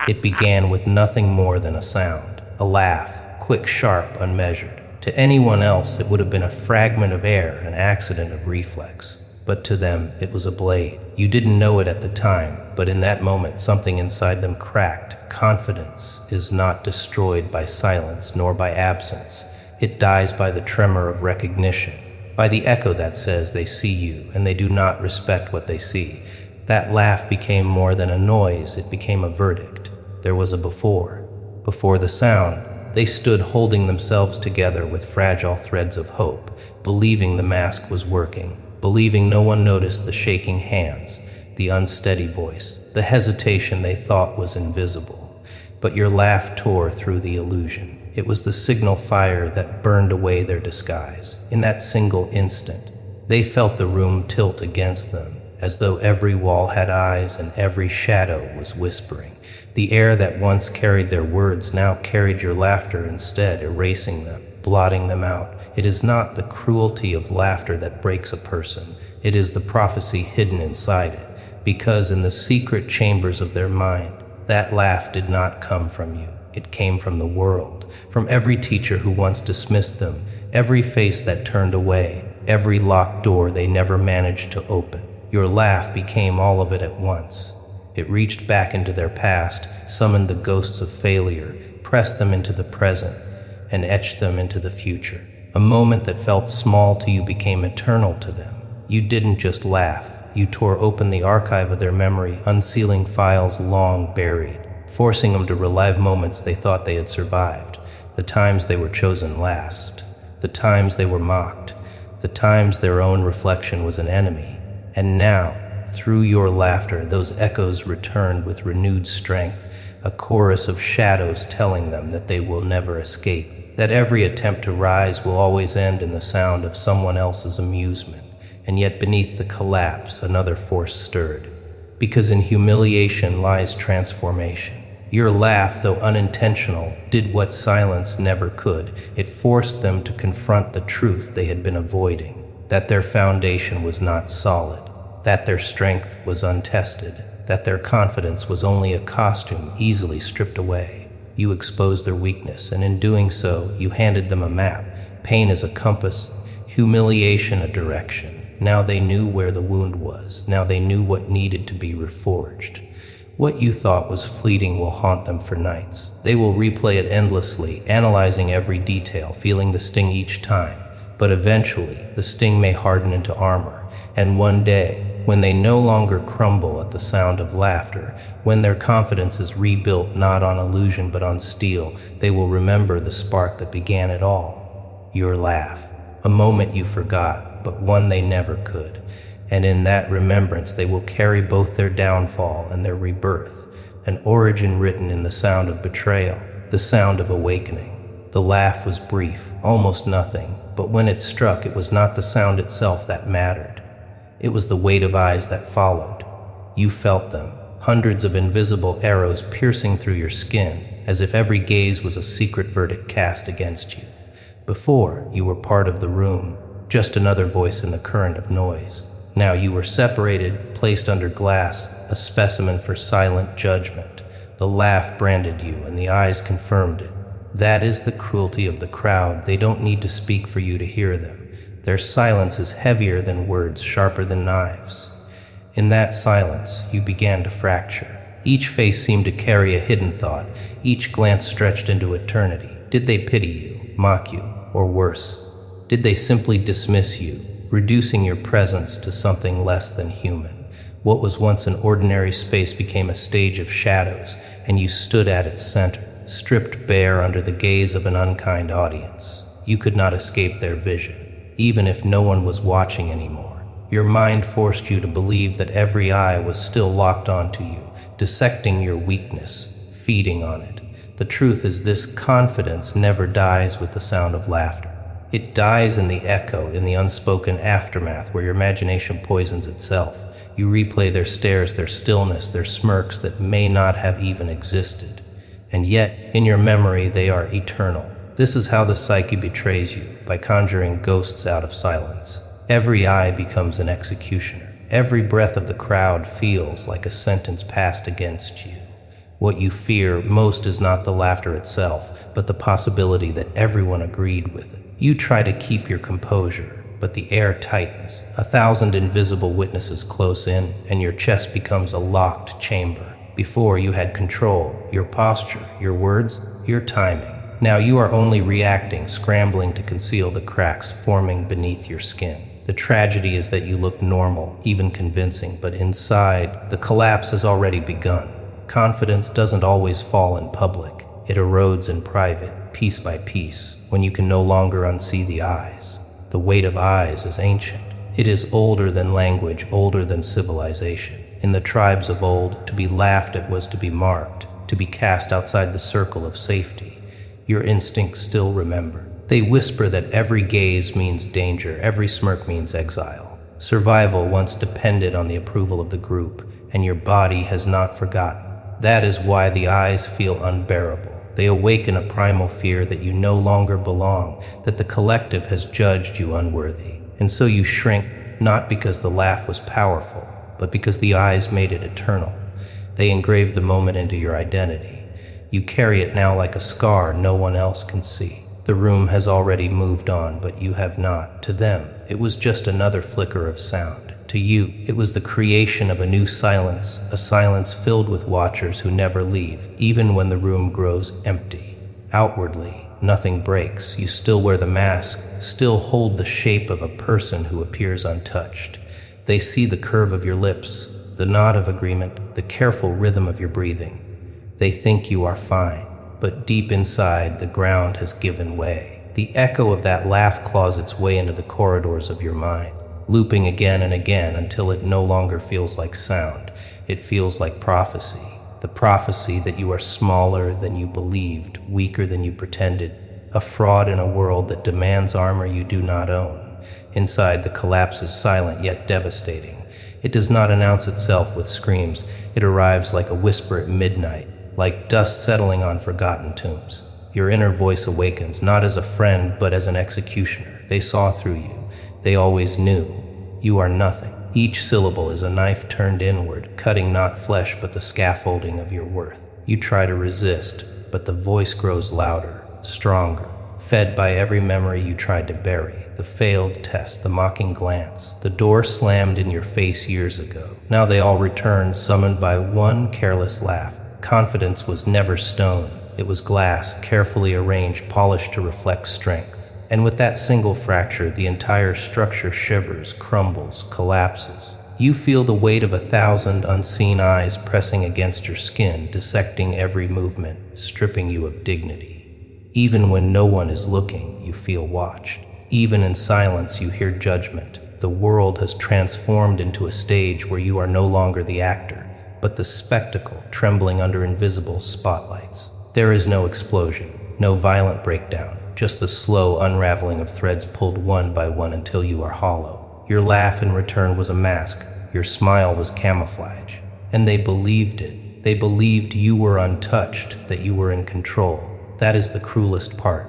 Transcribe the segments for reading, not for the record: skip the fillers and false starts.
It began with nothing more than a sound, a laugh, quick, sharp, unmeasured. To anyone else, it would have been a fragment of air, an accident of reflex. But to them, it was a blade. You didn't know it at the time, but in that moment, something inside them cracked. Confidence is not destroyed by silence nor by absence. It dies by the tremor of recognition, by the echo that says they see you and they do not respect what they see. That laugh became more than a noise, it became a verdict. There was a before. Before the sound, they stood holding themselves together with fragile threads of hope, believing the mask was working, believing no one noticed the shaking hands, the unsteady voice, the hesitation they thought was invisible. But your laugh tore through the illusion. It was the signal fire that burned away their disguise. In that single instant, they felt the room tilt against them, as though every wall had eyes and every shadow was whispering. The air that once carried their words now carried your laughter instead, erasing them, blotting them out. It is not the cruelty of laughter that breaks a person. It is the prophecy hidden inside it, because in the secret chambers of their mind, that laugh did not come from you. It came from the world, from every teacher who once dismissed them, every face that turned away, every locked door they never managed to open. Your laugh became all of it at once. It reached back into their past, summoned the ghosts of failure, pressed them into the present, and etched them into the future. A moment that felt small to you became eternal to them. You didn't just laugh, you tore open the archive of their memory, unsealing files long buried, forcing them to relive moments they thought they had survived, the times they were chosen last, the times they were mocked, the times their own reflection was an enemy. And now, through your laughter, those echoes returned with renewed strength, a chorus of shadows telling them that they will never escape, that every attempt to rise will always end in the sound of someone else's amusement. And yet beneath the collapse, another force stirred, because in humiliation lies transformation. Your laugh, though unintentional, did what silence never could. It forced them to confront the truth they had been avoiding, that their foundation was not solid, that their strength was untested, that their confidence was only a costume easily stripped away. You exposed their weakness, and in doing so, you handed them a map, pain as a compass, humiliation a direction. Now they knew where the wound was. Now they knew what needed to be reforged. What you thought was fleeting will haunt them for nights. They will replay it endlessly, analyzing every detail, feeling the sting each time. But eventually, the sting may harden into armor, and one day, when they no longer crumble at the sound of laughter, when their confidence is rebuilt not on illusion but on steel, they will remember the spark that began it all. Your laugh. A moment you forgot, but one they never could. And in that remembrance they will carry both their downfall and their rebirth, an origin written in the sound of betrayal, the sound of awakening. The laugh was brief, almost nothing, but when it struck, it was not the sound itself that mattered. It was the weight of eyes that followed. You felt them, hundreds of invisible arrows piercing through your skin, as if every gaze was a secret verdict cast against you. Before, you were part of the room, just another voice in the current of noise. Now you were separated, placed under glass, a specimen for silent judgment. The laugh branded you, and the eyes confirmed it. That is the cruelty of the crowd. They don't need to speak for you to hear them. Their silence is heavier than words, sharper than knives. In that silence, you began to fracture. Each face seemed to carry a hidden thought. Each glance stretched into eternity. Did they pity you, mock you, or worse? Did they simply dismiss you, reducing your presence to something less than human? What was once an ordinary space became a stage of shadows, and you stood at its center, stripped bare under the gaze of an unkind audience. You could not escape their vision, even if no one was watching anymore. Your mind forced you to believe that every eye was still locked onto you, dissecting your weakness, feeding on it. The truth is, this confidence never dies with the sound of laughter. It dies in the echo, in the unspoken aftermath where your imagination poisons itself. You replay their stares, their stillness, their smirks that may not have even existed. And yet, in your memory, they are eternal. This is how the psyche betrays you, by conjuring ghosts out of silence. Every eye becomes an executioner. Every breath of the crowd feels like a sentence passed against you. What you fear most is not the laughter itself, but the possibility that everyone agreed with it. You try to keep your composure, but the air tightens. 1,000 invisible witnesses close in, and your chest becomes a locked chamber. Before, you had control, your posture, your words, your timing. Now you are only reacting, scrambling to conceal the cracks forming beneath your skin. The tragedy is that you look normal, even convincing, but inside, the collapse has already begun. Confidence doesn't always fall in public. It erodes in private, piece by piece, when you can no longer unsee the eyes. The weight of eyes is ancient. It is older than language, older than civilization. In the tribes of old, to be laughed at was to be marked, to be cast outside the circle of safety. Your instincts still remember. They whisper that every gaze means danger, every smirk means exile. Survival once depended on the approval of the group, and your body has not forgotten. That is why the eyes feel unbearable. They awaken a primal fear that you no longer belong, that the collective has judged you unworthy. And so you shrink, not because the laugh was powerful, but because the eyes made it eternal. They engraved the moment into your identity. You carry it now like a scar no one else can see. The room has already moved on, but you have not. To them, it was just another flicker of sound. To you, it was the creation of a new silence, a silence filled with watchers who never leave, even when the room grows empty. Outwardly, nothing breaks. You still wear the mask, still hold the shape of a person who appears untouched. They see the curve of your lips, the nod of agreement, the careful rhythm of your breathing. They think you are fine. But deep inside, the ground has given way. The echo of that laugh claws its way into the corridors of your mind, looping again and again until it no longer feels like sound. It feels like prophecy. The prophecy that you are smaller than you believed, weaker than you pretended, a fraud in a world that demands armor you do not own. Inside, the collapse is silent yet devastating. It does not announce itself with screams. It arrives like a whisper at midnight, like dust settling on forgotten tombs. Your inner voice awakens, not as a friend, but as an executioner. They saw through you. They always knew. You are nothing. Each syllable is a knife turned inward, cutting not flesh but the scaffolding of your worth. You try to resist, but the voice grows louder, stronger, fed by every memory you tried to bury, the failed test, the mocking glance, the door slammed in your face years ago. Now they all return, summoned by one careless laugh. Confidence was never stone. It was glass, carefully arranged, polished to reflect strength. And with that single fracture, the entire structure shivers, crumbles, collapses. You feel the weight of 1,000 unseen eyes pressing against your skin, dissecting every movement, stripping you of dignity. Even when no one is looking, you feel watched. Even in silence, you hear judgment. The world has transformed into a stage where you are no longer the actor, but the spectacle trembling under invisible spotlights. There is no explosion, no violent breakdown, just the slow unraveling of threads pulled one by one until you are hollow. Your laugh in return was a mask, your smile was camouflage, and they believed it. They believed you were untouched, that you were in control. That is the cruelest part.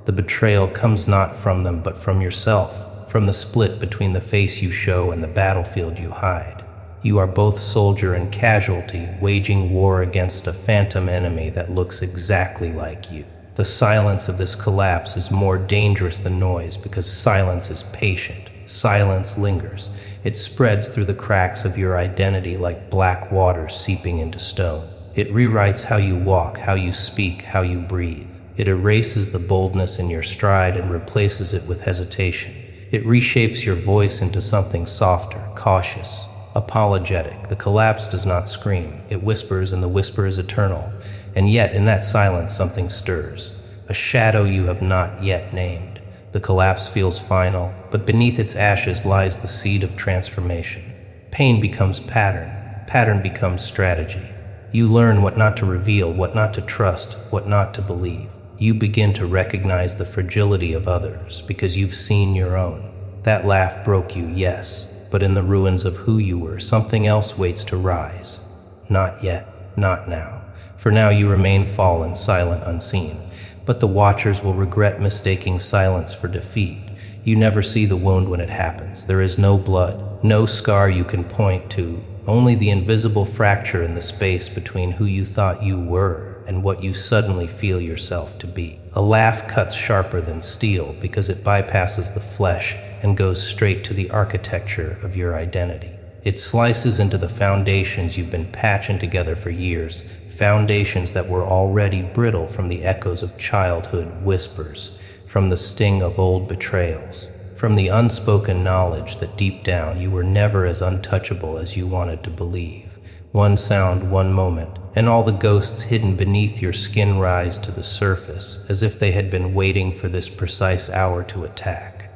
The betrayal comes not from them, but from yourself, from the split between the face you show and the battlefield you hide. You are both soldier and casualty, waging war against a phantom enemy that looks exactly like you. The silence of this collapse is more dangerous than noise because silence is patient. Silence lingers. It spreads through the cracks of your identity like black water seeping into stone. It rewrites how you walk, how you speak, how you breathe. It erases the boldness in your stride and replaces it with hesitation. It reshapes your voice into something softer, cautious, apologetic. The collapse does not scream. It whispers, and the whisper is eternal. And yet, in that silence, something stirs. A shadow you have not yet named. The collapse feels final, but beneath its ashes lies the seed of transformation. Pain becomes pattern. Pattern becomes strategy. You learn what not to reveal, what not to trust, what not to believe. You begin to recognize the fragility of others because you've seen your own. That laugh broke you, yes. But in the ruins of who you were, something else waits to rise. Not yet, not now. For now you remain fallen, silent, unseen. But the watchers will regret mistaking silence for defeat. You never see the wound when it happens. There is no blood, no scar you can point to, only the invisible fracture in the space between who you thought you were and what you suddenly feel yourself to be. A laugh cuts sharper than steel because it bypasses the flesh and goes straight to the architecture of your identity. It slices into the foundations you've been patching together for years, foundations that were already brittle from the echoes of childhood whispers, from the sting of old betrayals, from the unspoken knowledge that deep down you were never as untouchable as you wanted to believe. One sound, one moment, and all the ghosts hidden beneath your skin rise to the surface, as if they had been waiting for this precise hour to attack.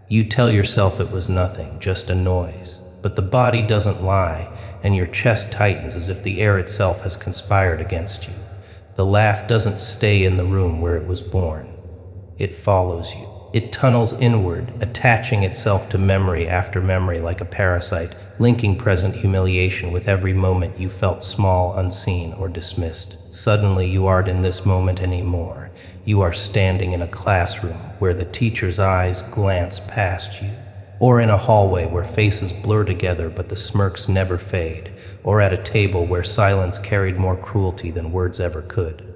You tell yourself it was nothing, just a noise. But the body doesn't lie, and your chest tightens as if the air itself has conspired against you. The laugh doesn't stay in the room where it was born. It follows you. It tunnels inward, attaching itself to memory after memory like a parasite, linking present humiliation with every moment you felt small, unseen, or dismissed. Suddenly, you aren't in this moment anymore. You are standing in a classroom where the teacher's eyes glance past you, or in a hallway where faces blur together but the smirks never fade, or at a table where silence carried more cruelty than words ever could.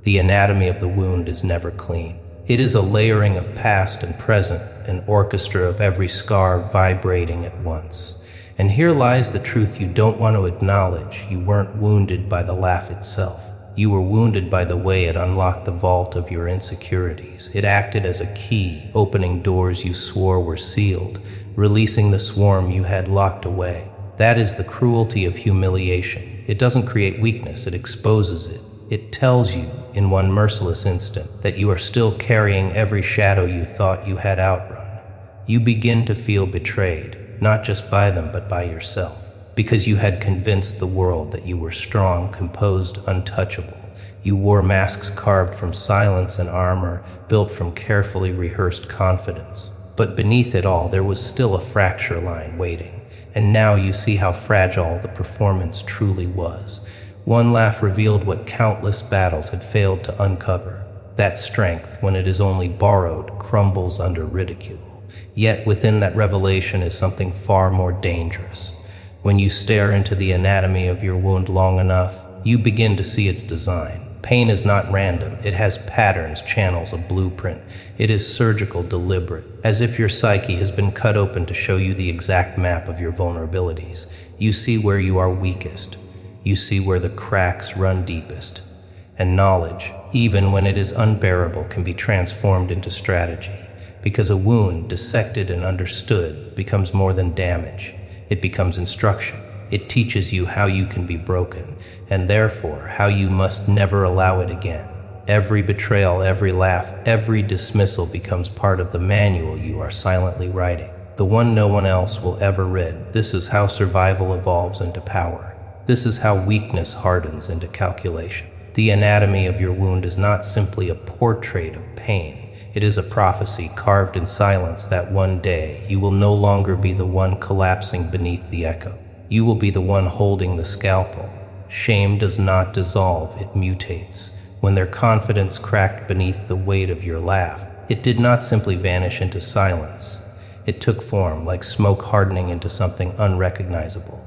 The anatomy of the wound is never clean. It is a layering of past and present, an orchestra of every scar vibrating at once. And here lies the truth you don't want to acknowledge. You weren't wounded by the laugh itself. You were wounded by the way it unlocked the vault of your insecurities. It acted as a key, opening doors you swore were sealed, releasing the swarm you had locked away. That is the cruelty of humiliation. It doesn't create weakness, it exposes it. It tells you, in one merciless instant, that you are still carrying every shadow you thought you had outrun. You begin to feel betrayed, not just by them, but by yourself. Because you had convinced the world that you were strong, composed, untouchable. You wore masks carved from silence and armor, built from carefully rehearsed confidence. But beneath it all, there was still a fracture line waiting. And now you see how fragile the performance truly was. One laugh revealed what countless battles had failed to uncover. That strength, when it is only borrowed, crumbles under ridicule. Yet within that revelation is something far more dangerous. When you stare into the anatomy of your wound long enough, you begin to see its design. Pain is not random. It has patterns, channels, a blueprint. It is surgical, deliberate, as if your psyche has been cut open to show you the exact map of your vulnerabilities. You see where you are weakest. You see where the cracks run deepest. And knowledge, even when it is unbearable, can be transformed into strategy. Because a wound, dissected and understood, becomes more than damage. It becomes instruction. It teaches you how you can be broken, and therefore how you must never allow it again. Every betrayal, every laugh, every dismissal becomes part of the manual you are silently writing, the one no one else will ever read. This is how survival evolves into power. This is how weakness hardens into calculation. The anatomy of your wound is not simply a portrait of pain. It is a prophecy carved in silence that one day you will no longer be the one collapsing beneath the echo. You will be the one holding the scalpel. Shame does not dissolve, it mutates. When their confidence cracked beneath the weight of your laugh, it did not simply vanish into silence. It took form, like smoke hardening into something unrecognizable.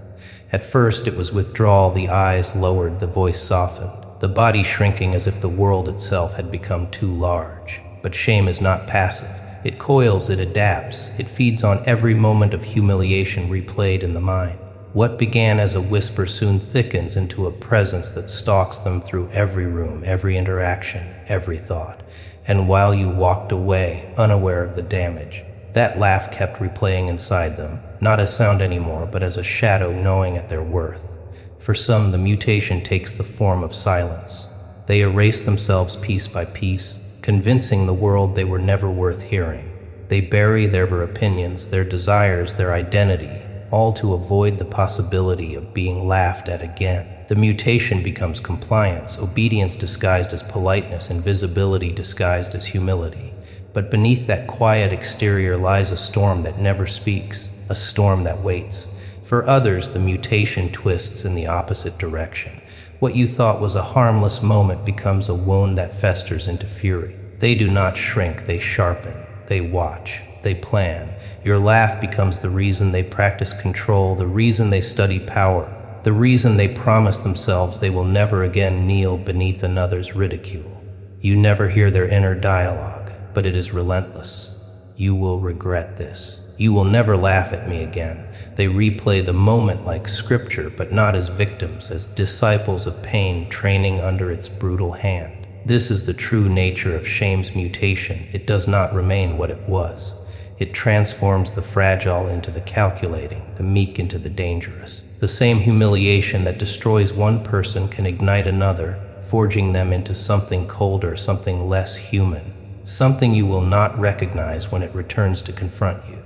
At first it was withdrawal, the eyes lowered, the voice softened, the body shrinking as if the world itself had become too large. But shame is not passive. It coils, it adapts, it feeds on every moment of humiliation replayed in the mind. What began as a whisper soon thickens into a presence that stalks them through every room, every interaction, every thought. And while you walked away, unaware of the damage, that laugh kept replaying inside them, not as sound anymore, but as a shadow gnawing at their worth. For some, the mutation takes the form of silence. They erase themselves piece by piece, convincing the world they were never worth hearing. They bury their opinions, their desires, their identity, all to avoid the possibility of being laughed at again. The mutation becomes compliance, obedience disguised as politeness, invisibility disguised as humility. But beneath that quiet exterior lies a storm that never speaks, a storm that waits. For others, the mutation twists in the opposite direction. What you thought was a harmless moment becomes a wound that festers into fury. They do not shrink, they sharpen, they watch. they plan. Your laugh becomes the reason they practice control, the reason they study power, the reason they promise themselves they will never again kneel beneath another's ridicule. You never hear their inner dialogue, but it is relentless. You will regret this. You will never laugh at me again. They replay the moment like scripture, but not as victims, as disciples of pain training under its brutal hand. This is the true nature of shame's mutation. It does not remain what it was. It transforms the fragile into the calculating, the meek into the dangerous. The same humiliation that destroys one person can ignite another, forging them into something colder, something less human, something you will not recognize when it returns to confront you.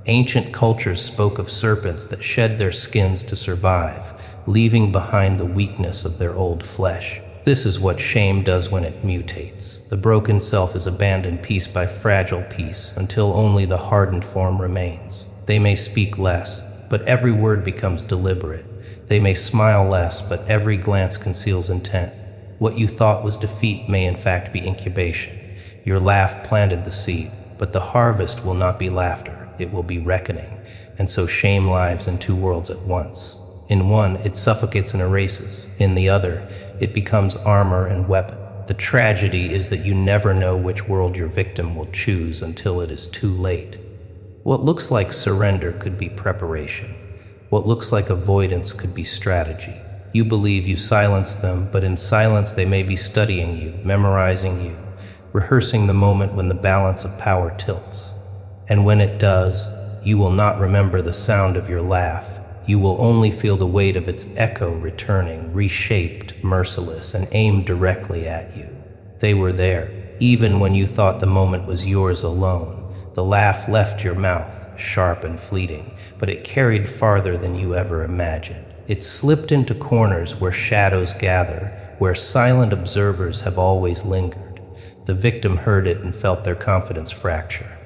Ancient cultures spoke of serpents that shed their skins to survive, leaving behind the weakness of their old flesh. This is what shame does when it mutates. The broken self is abandoned piece by fragile piece until only the hardened form remains. They may speak less, but every word becomes deliberate. They may smile less, but every glance conceals intent. What you thought was defeat may in fact be incubation. Your laugh planted the seed, but the harvest will not be laughter, it will be reckoning. And so shame lives in two worlds at once. In one, it suffocates and erases. In the other, it becomes armor and weapon. The tragedy is that you never know which world your victim will choose until it is too late. What looks like surrender could be preparation. What looks like avoidance could be strategy. You believe you silence them, but in silence they may be studying you, memorizing you, rehearsing the moment when the balance of power tilts. And when it does, you will not remember the sound of your laugh. You will only feel the weight of its echo returning, reshaped, merciless, and aimed directly at you. They were there, even when you thought the moment was yours alone. The laugh left your mouth, sharp and fleeting, but it carried farther than you ever imagined. It slipped into corners where shadows gather, where silent observers have always lingered. The victim heard it and felt their confidence fracture.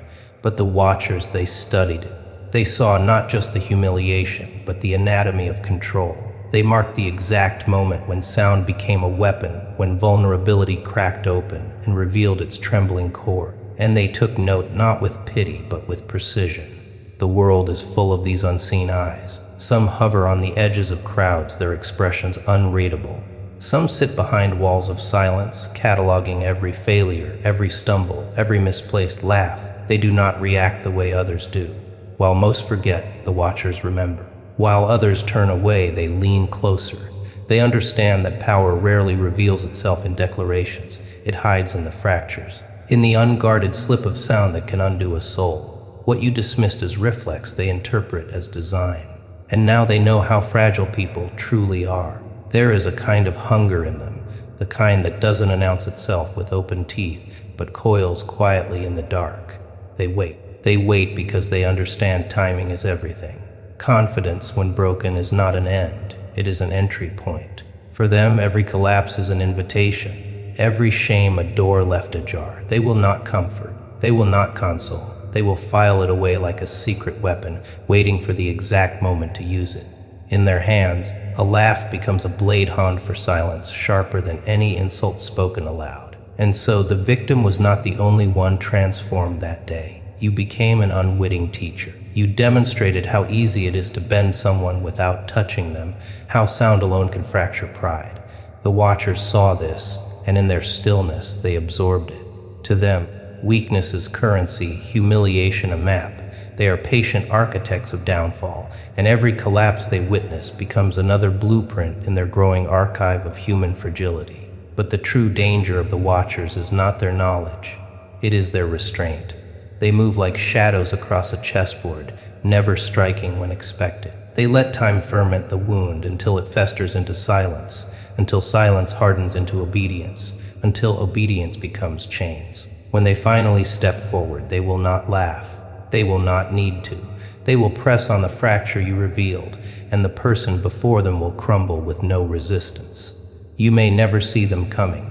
But the watchers, they studied it. They saw not just the humiliation, but the anatomy of control. They marked the exact moment when sound became a weapon, when vulnerability cracked open and revealed its trembling core. And they took note not with pity, but with precision. The world is full of these unseen eyes. Some hover on the edges of crowds, their expressions unreadable. Some sit behind walls of silence, cataloging every failure, every stumble, every misplaced laugh. They do not react the way others do. While most forget, the watchers remember. While others turn away, they lean closer. They understand that power rarely reveals itself in declarations. It hides in the fractures, in the unguarded slip of sound that can undo a soul. What you dismissed as reflex, they interpret as design. And now they know how fragile people truly are. There is a kind of hunger in them, the kind that doesn't announce itself with open teeth, but coils quietly in the dark. They wait. They wait because they understand timing is everything. Confidence, when broken, is not an end. It is an entry point. For them, every collapse is an invitation. Every shame a door left ajar. They will not comfort. They will not console. They will file it away like a secret weapon, waiting for the exact moment to use it. In their hands, a laugh becomes a blade honed for silence, sharper than any insult spoken aloud. And so the victim was not the only one transformed that day. You became an unwitting teacher. You demonstrated how easy it is to bend someone without touching them, how sound alone can fracture pride. The watchers saw this, and in their stillness they absorbed it. To them, weakness is currency, humiliation a map. They are patient architects of downfall, and every collapse they witness becomes another blueprint in their growing archive of human fragility. But the true danger of the watchers is not their knowledge. It is their restraint. They move like shadows across a chessboard, never striking when expected. They let time ferment the wound until it festers into silence, until silence hardens into obedience, until obedience becomes chains. When they finally step forward, they will not laugh. They will not need to. They will press on the fracture you revealed, and the person before them will crumble with no resistance. You may never see them coming.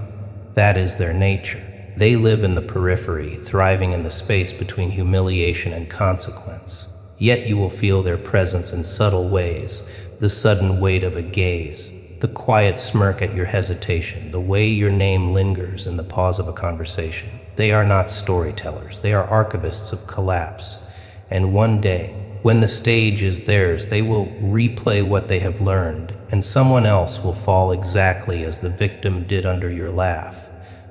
That is their nature. They live in the periphery, thriving in the space between humiliation and consequence. Yet you will feel their presence in subtle ways, the sudden weight of a gaze, the quiet smirk at your hesitation, the way your name lingers in the pause of a conversation. They are not storytellers, they are archivists of collapse. And one day, when the stage is theirs, they will replay what they have learned, and someone else will fall exactly as the victim did under your laugh.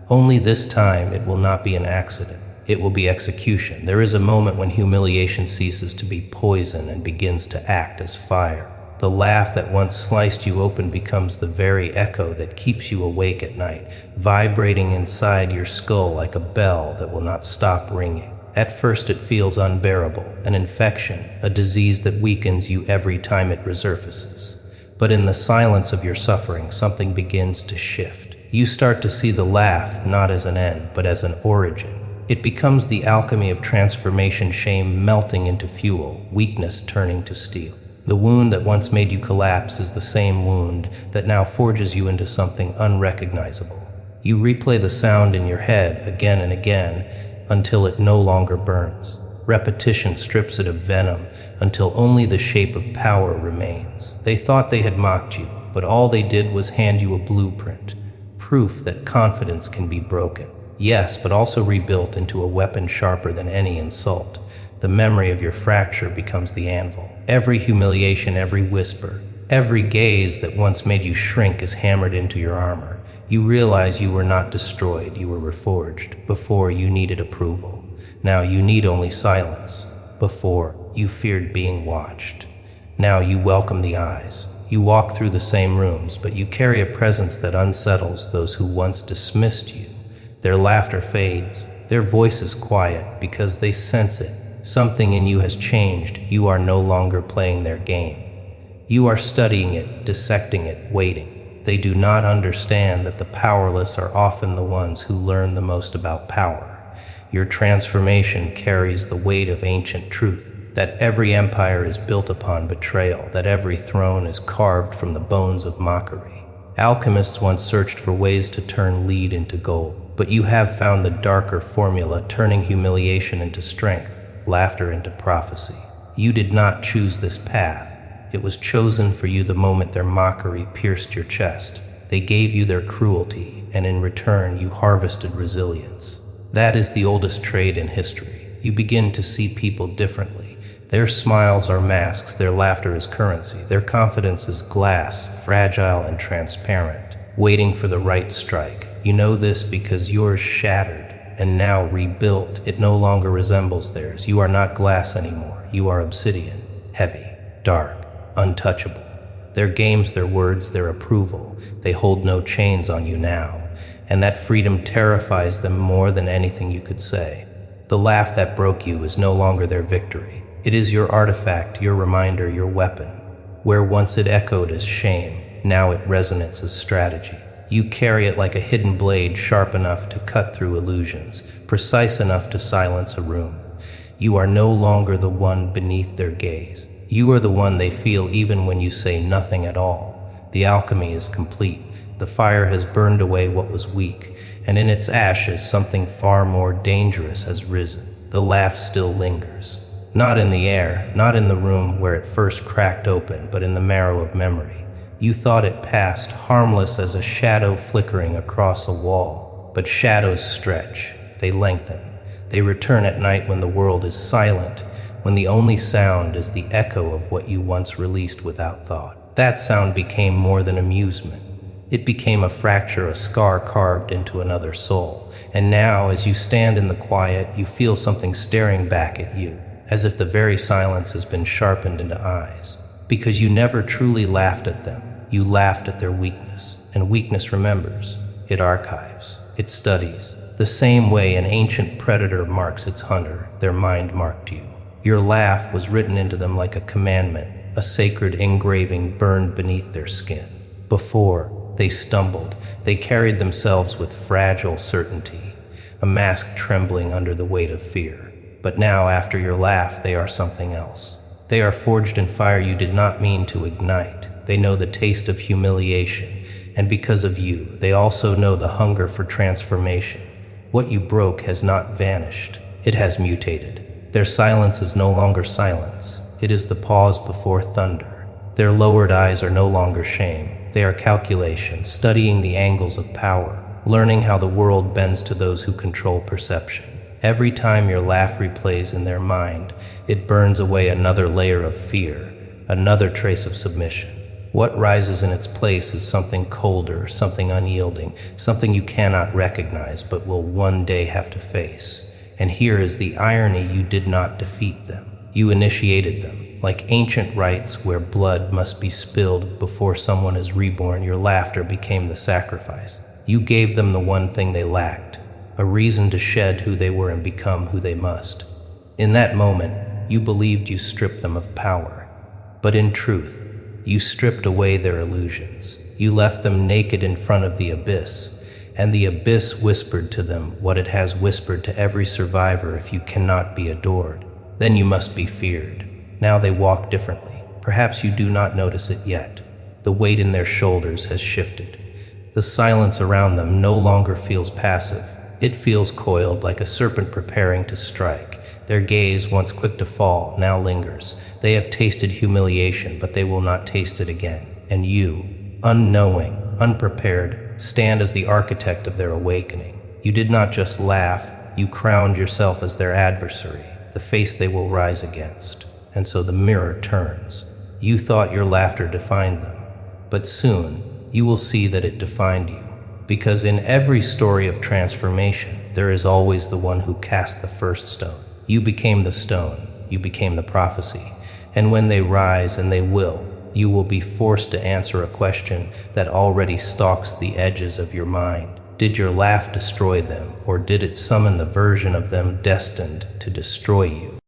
Only this time it will not be an accident. It will be execution. There is a moment when humiliation ceases to be poison and begins to act as fire. The laugh that once sliced you open becomes the very echo that keeps you awake at night, vibrating inside your skull like a bell that will not stop ringing. At first it feels unbearable, an infection, a disease that weakens you every time it resurfaces. But in the silence of your suffering, something begins to shift. You start to see the laugh not as an end, but as an origin. It becomes the alchemy of transformation, shame melting into fuel, weakness turning to steel. The wound that once made you collapse is the same wound that now forges you into something unrecognizable. You replay the sound in your head again and again until it no longer burns. Repetition strips it of venom until only the shape of power remains. They thought they had mocked you, but all they did was hand you a blueprint, proof that confidence can be broken. Yes, but also rebuilt into a weapon sharper than any insult. The memory of your fracture becomes the anvil. Every humiliation, every whisper, every gaze that once made you shrink is hammered into your armor. You realize you were not destroyed, you were reforged. Before, you needed approval. Now you need only silence. Before, you feared being watched. Now you welcome the eyes. You walk through the same rooms, but you carry a presence that unsettles those who once dismissed you. Their laughter fades, their voices quiet because they sense it. Something in you has changed. You are no longer playing their game. You are studying it, dissecting it, waiting. They do not understand that the powerless are often the ones who learn the most about power. Your transformation carries the weight of ancient truth, that every empire is built upon betrayal, that every throne is carved from the bones of mockery. Alchemists once searched for ways to turn lead into gold, but you have found the darker formula, turning humiliation into strength, laughter into prophecy. You did not choose this path. It was chosen for you the moment their mockery pierced your chest. They gave you their cruelty, and in return you harvested resilience. That is the oldest trade in history. You begin to see people differently. Their smiles are masks, their laughter is currency, their confidence is glass, fragile and transparent, waiting for the right strike. You know this because yours shattered, and now rebuilt. It no longer resembles theirs. You are not glass anymore. You are obsidian, heavy, dark, untouchable. Their games, their words, their approval, they hold no chains on you now, and that freedom terrifies them more than anything you could say. The laugh that broke you is no longer their victory. It is your artifact, your reminder, your weapon. Where once it echoed as shame, now it resonates as strategy. You carry it like a hidden blade, sharp enough to cut through illusions, precise enough to silence a room. You are no longer the one beneath their gaze. You are the one they feel even when you say nothing at all. The alchemy is complete. The fire has burned away what was weak, and in its ashes something far more dangerous has risen. The laugh still lingers. Not in the air, not in the room where it first cracked open, but in the marrow of memory. You thought it passed, harmless as a shadow flickering across a wall. But shadows stretch, they lengthen. They return at night when the world is silent, when the only sound is the echo of what you once released without thought. That sound became more than amusement. It became a fracture, a scar carved into another soul. And now, as you stand in the quiet, you feel something staring back at you, as if the very silence has been sharpened into eyes. Because you never truly laughed at them. You laughed at their weakness, and weakness remembers. It archives, it studies. The same way an ancient predator marks its hunter, their mind marked you. Your laugh was written into them like a commandment, a sacred engraving burned beneath their skin. Before, they stumbled, they carried themselves with fragile certainty, a mask trembling under the weight of fear. But now, after your laugh, they are something else. They are forged in fire you did not mean to ignite. They know the taste of humiliation, and because of you, they also know the hunger for transformation. What you broke has not vanished, it has mutated. Their silence is no longer silence, it is the pause before thunder. Their lowered eyes are no longer shame, they are calculation, studying the angles of power. learning how the world bends to those who control perception. Every time your laugh replays in their mind, it burns away another layer of fear, another trace of submission. What rises in its place is something colder, something unyielding, something you cannot recognize but will one day have to face. And here is the irony: you did not defeat them. You initiated them. Like ancient rites where blood must be spilled before someone is reborn, your laughter became the sacrifice. You gave them the one thing they lacked, a reason to shed who they were and become who they must. In that moment, you believed you stripped them of power. But in truth, you stripped away their illusions. You left them naked in front of the abyss, and the abyss whispered to them what it has whispered to every survivor: if you cannot be adored, then you must be feared. Now they walk differently. Perhaps you do not notice it yet. The weight in their shoulders has shifted. The silence around them no longer feels passive. It feels coiled, like a serpent preparing to strike. Their gaze, once quick to fall, now lingers. They have tasted humiliation, but they will not taste it again. And you, unknowing, unprepared, stand as the architect of their awakening. You did not just laugh, you crowned yourself as their adversary, the face they will rise against. And so the mirror turns. You thought your laughter defined them, but soon you will see that it defined you. Because in every story of transformation, there is always the one who cast the first stone. You became the stone, you became the prophecy. And when they rise, and they will, you will be forced to answer a question that already stalks the edges of your mind. Did your laugh destroy them, or did it summon the version of them destined to destroy you?